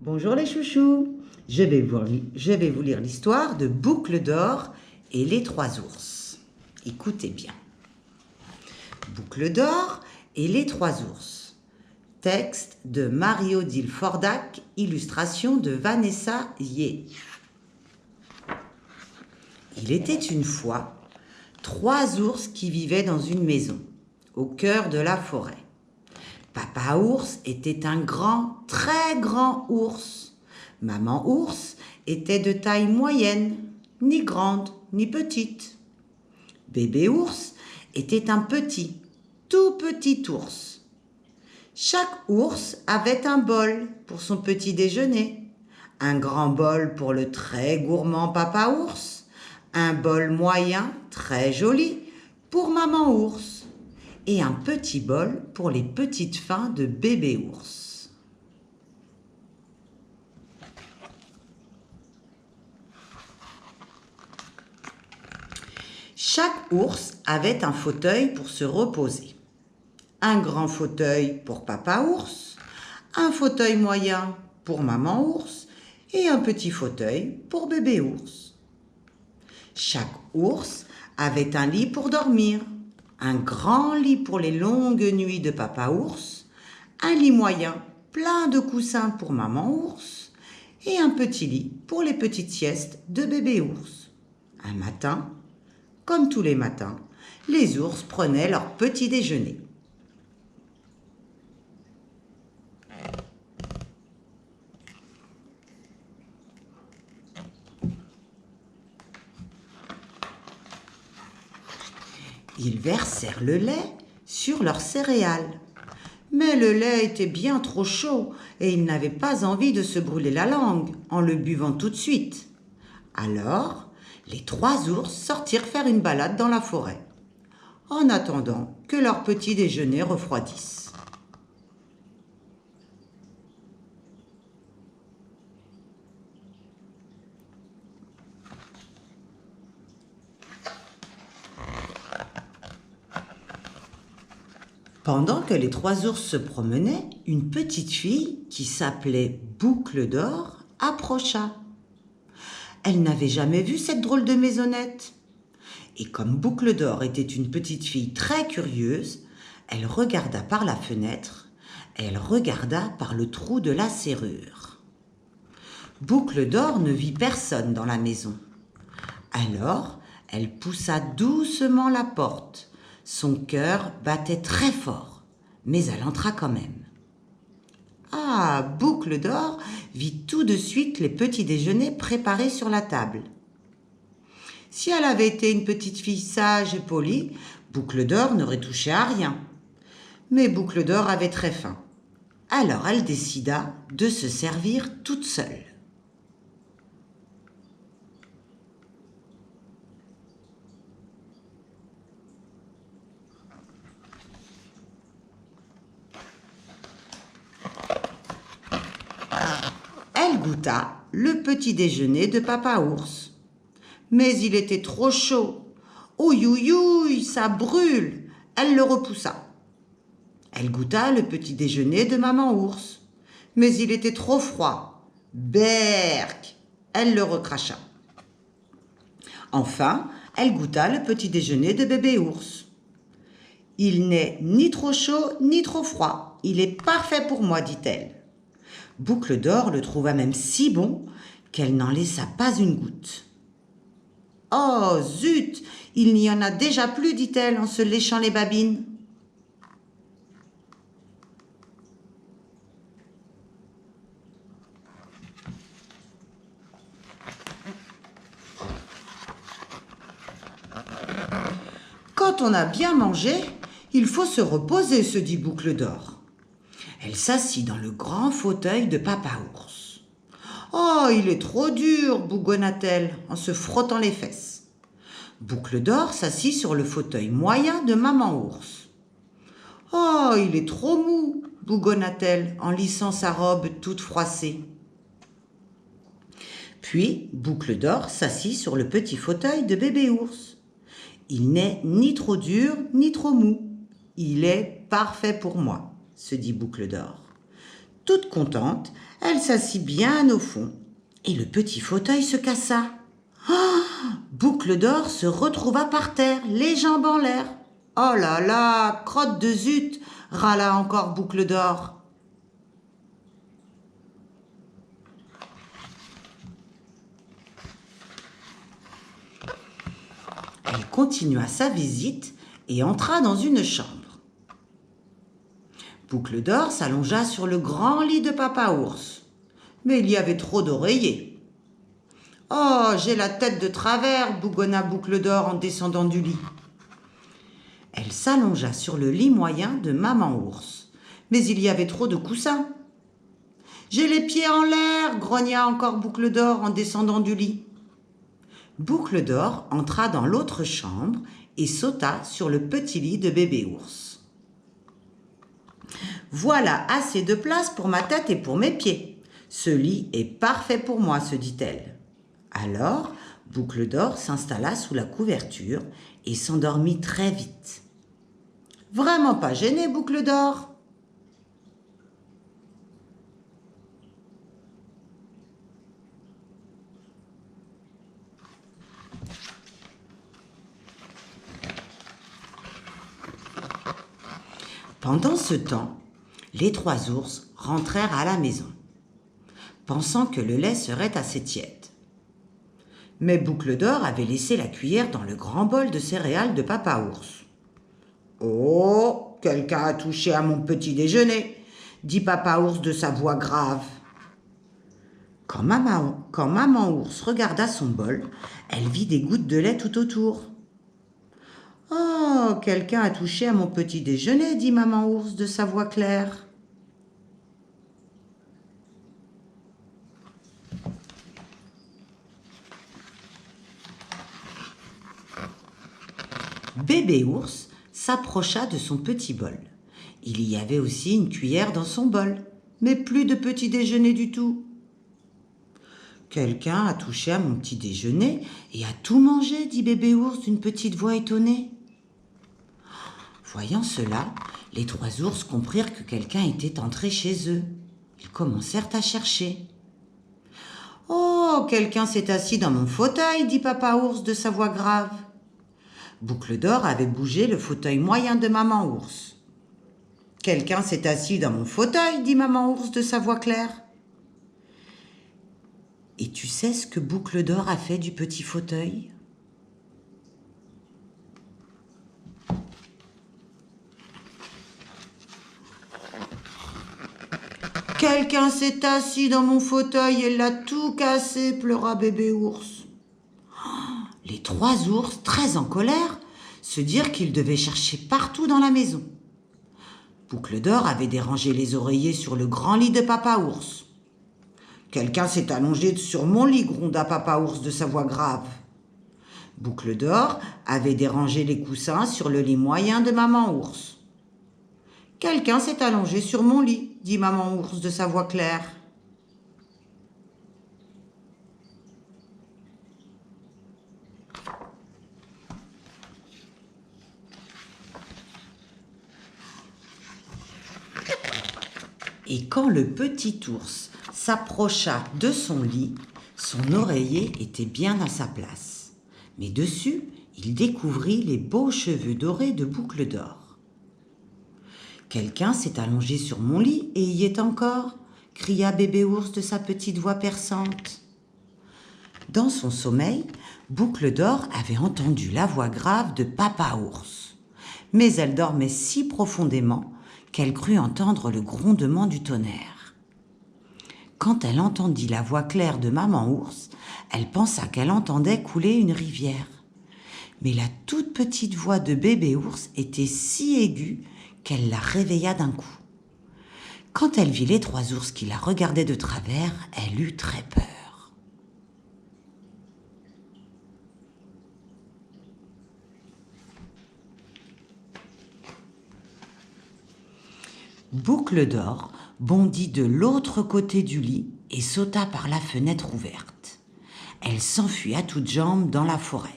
Bonjour les chouchous, je vais vous lire l'histoire de Boucle d'or et les trois ours. Écoutez bien. Boucle d'or et les trois ours. Texte de Marie-Odile Fordac, illustration de Vanessa Yeh. Il était une fois trois ours qui vivaient dans une maison, au cœur de la forêt. Papa ours était un grand, très grand ours. Maman ours était de taille moyenne, ni grande, ni petite. Bébé ours était un petit, tout petit ours. Chaque ours avait un bol pour son petit déjeuner. Un grand bol pour le très gourmand papa ours. Un bol moyen, très joli, pour maman ours. Et un petit bol pour les petites fins de bébé ours. Chaque ours avait un fauteuil pour se reposer. Un grand fauteuil pour papa ours, un fauteuil moyen pour maman ours et un petit fauteuil pour bébé ours. Chaque ours avait un lit pour dormir. Un grand lit pour les longues nuits de papa ours, un lit moyen plein de coussins pour maman ours et un petit lit pour les petites siestes de bébé ours. Un matin, comme tous les matins, les ours prenaient leur petit déjeuner. Ils versèrent le lait sur leurs céréales. Mais le lait était bien trop chaud et ils n'avaient pas envie de se brûler la langue en le buvant tout de suite. Alors, les trois ours sortirent faire une balade dans la forêt, en attendant que leur petit déjeuner refroidisse. Pendant que les trois ours se promenaient, une petite fille qui s'appelait Boucle d'or approcha. Elle n'avait jamais vu cette drôle de maisonnette. Et comme Boucle d'or était une petite fille très curieuse, elle regarda par la fenêtre, elle regarda par le trou de la serrure. Boucle d'or ne vit personne dans la maison. Alors, elle poussa doucement la porte. Son cœur battait très fort, mais elle entra quand même. Ah, Boucle d'or vit tout de suite les petits déjeuners préparés sur la table. Si elle avait été une petite fille sage et polie, Boucle d'or n'aurait touché à rien. Mais Boucle d'or avait très faim. Alors elle décida de se servir toute seule. Elle goûta le petit déjeuner de papa ours. Mais il était trop chaud. Ouïe, ouïe, ouïe, ça brûle. Elle le repoussa. Elle goûta le petit déjeuner de maman ours. Mais il était trop froid. Berk. Elle le recracha. Enfin, elle goûta le petit déjeuner de bébé ours. Il n'est ni trop chaud ni trop froid. Il est parfait pour moi, dit-elle. Boucle d'or le trouva même si bon qu'elle n'en laissa pas une goutte. Oh zut, il n'y en a déjà plus, dit-elle en se léchant les babines. Quand on a bien mangé, il faut se reposer, se dit Boucle d'or. Elle s'assit dans le grand fauteuil de papa ours. Oh, il est trop dur, bougonna-t-elle en se frottant les fesses. Boucle d'or s'assit sur le fauteuil moyen de maman ours. Oh, il est trop mou, bougonna-t-elle en lissant sa robe toute froissée. Puis, Boucle d'or s'assit sur le petit fauteuil de bébé ours. Il n'est ni trop dur ni trop mou. Il est parfait pour moi, se dit Boucle d'or. Toute contente, Elle s'assit bien au fond et le petit fauteuil se cassa. Boucle d'Or se retrouva par terre, les jambes en l'air. Oh là là, crotte de zut, râla encore Boucle d'Or. Elle continua sa visite et entra dans une chambre. Boucle d'Or s'allongea sur le grand lit de Papa Ours. Mais il y avait trop d'oreillers. « Oh, j'ai la tête de travers !» bougonna Boucle d'Or en descendant du lit. Elle s'allongea sur le lit moyen de Maman Ours. Mais il y avait trop de coussins. « J'ai les pieds en l'air !» grogna encore Boucle d'Or en descendant du lit. Boucle d'Or entra dans l'autre chambre et sauta sur le petit lit de Bébé Ours. « Voilà assez de place pour ma tête et pour mes pieds. Ce lit est parfait pour moi, se dit-elle. Alors, Boucle d'Or s'installa sous la couverture et s'endormit très vite. « Vraiment pas gênée, Boucle d'Or ?» Pendant ce temps, les 3 ours rentrèrent à la maison, pensant que le lait serait assez tiède. Mais Boucle d'Or avait laissé la cuillère dans le grand bol de céréales de Papa Ours. « Oh, quelqu'un a touché à mon petit déjeuner !» dit Papa Ours de sa voix grave. Quand Maman Ours regarda son bol, elle vit des gouttes de lait tout autour. « Oh, quelqu'un a touché à mon petit déjeuner !» dit Maman Ours de sa voix claire. Bébé Ours s'approcha de son petit bol. Il y avait aussi une cuillère dans son bol, mais plus de petit déjeuner du tout. « Quelqu'un a touché à mon petit déjeuner et a tout mangé !» dit Bébé Ours d'une petite voix étonnée. Voyant cela, les 3 ours comprirent que quelqu'un était entré chez eux. Ils commencèrent à chercher. « Oh, quelqu'un s'est assis dans mon fauteuil !» dit Papa Ours de sa voix grave. Boucle d'Or avait bougé le fauteuil moyen de Maman Ours. « Quelqu'un s'est assis dans mon fauteuil !» dit Maman Ours de sa voix claire. Et tu sais ce que Boucle d'Or a fait du petit fauteuil ? « Quelqu'un s'est assis dans mon fauteuil et l'a tout cassé !» pleura Bébé Ours. Les 3 ours, très en colère, se dirent qu'ils devaient chercher partout dans la maison. Boucle d'Or avait dérangé les oreillers sur le grand lit de Papa Ours. « Quelqu'un s'est allongé sur mon lit !» gronda Papa Ours de sa voix grave. Boucle d'Or avait dérangé les coussins sur le lit moyen de Maman Ours. « Quelqu'un s'est allongé sur mon lit !» dit Maman Ours de sa voix claire. Et quand le petit ours s'approcha de son lit, son oreiller était bien à sa place. Mais dessus, il découvrit les beaux cheveux dorés de Boucle d'Or. « Quelqu'un s'est allongé sur mon lit et y est encore !» cria Bébé Ours de sa petite voix perçante. Dans son sommeil, Boucle d'Or avait entendu la voix grave de Papa Ours. Mais elle dormait si profondément qu'elle crut entendre le grondement du tonnerre. Quand elle entendit la voix claire de Maman Ours, elle pensa qu'elle entendait couler une rivière. Mais la toute petite voix de Bébé Ours était si aiguë qu'elle la réveilla d'un coup. Quand elle vit les 3 ours qui la regardaient de travers, elle eut très peur. Boucle d'Or bondit de l'autre côté du lit et sauta par la fenêtre ouverte. Elle s'enfuit à toutes jambes dans la forêt.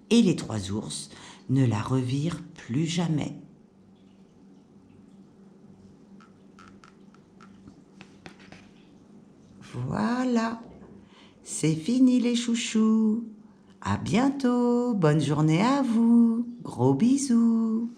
Et les 3 ours ne la revirent plus jamais. Voilà, c'est fini les chouchous. À bientôt, bonne journée à vous. Gros bisous.